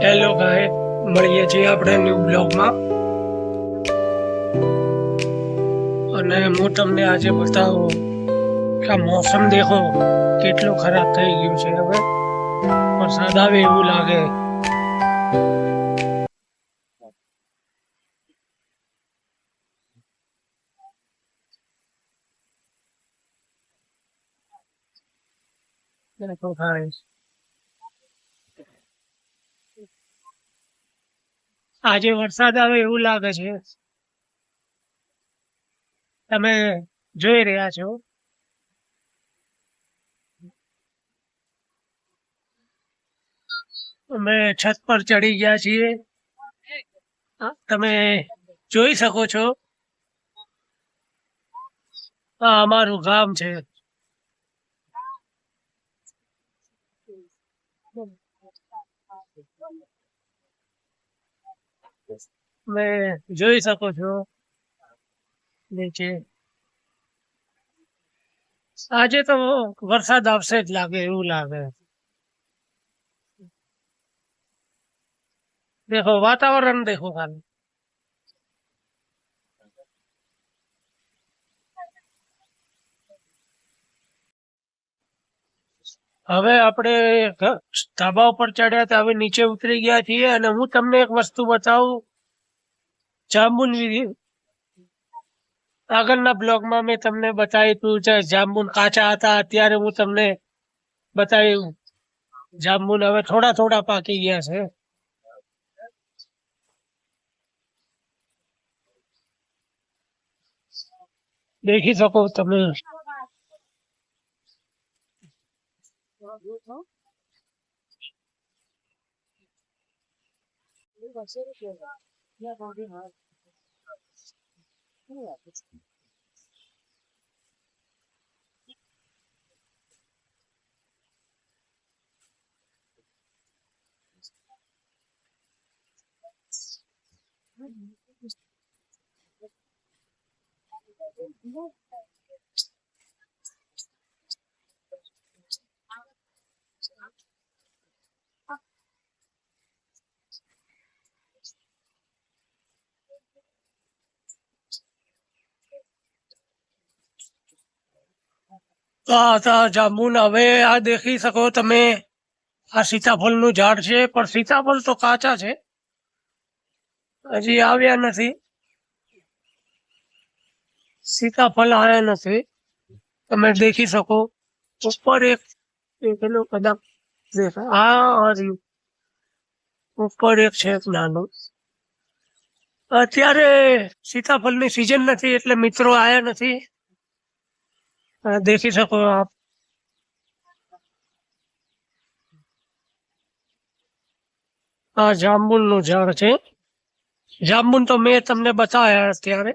Hello ગાય, મળીએ છીએ આપણે ન્યૂ બ્લોગમાં. અને હું તમને આજે બતાવું કે આ મોસમ દેખો કેટલું ખરાબ થઈ ગયું છે. હવે વરસાદ આવે એવું લાગે. દેખો ગાઈસ, આજે વરસાદ આવે એવું લાગે છે. તમે જોઈ રહ્યા છો. અમે છત પર ચડી ગયા છીએ. તમે જોઈ શકો છો, આ અમારું ગામ છે. તમે જોઈ શકો છો નીચે. આજે તો વરસાદ આવશે જ લાગે એવું લાગે. દેખો વાતાવરણ દેખો ખાલી. હવે આપણે ધાબા ઉપર ચડ્યા હતા, હવે નીચે ઉતરી ગયા છીએ. અને હું તમને એક વસ્તુ બતાવું. જાંબુન આગળના બ્લોગમાં મેં તમને બતાવ્યું હતું, જાંબુન કાચા હતા. અત્યારે હું તમને બતાવ્યું જાંબુન હવે થોડા થોડા પાકી ગયા છે. દેખી શકો તમે. જાંબુન હવે આ દેખી શકો તમે. આ સીતાફળનું ઝાડ છે, પણ સીતાફળ તો કાચા છે, હજી આવ્યા નથી. સીતાફળ આવ્યા નથી. તમે દેખી શકો ઉપર એક પેલું કદાચ દેખાય. ઉપર એક છે નાનું. અત્યારે સીતાફળની સિઝન નથી એટલે મિત્રો આવ્યા નથી. દેખી શકો આપ. આ જાંબુનનું ઝાડ છે. જાંબુન તો મેં તમને બતાવ્યા અત્યારે.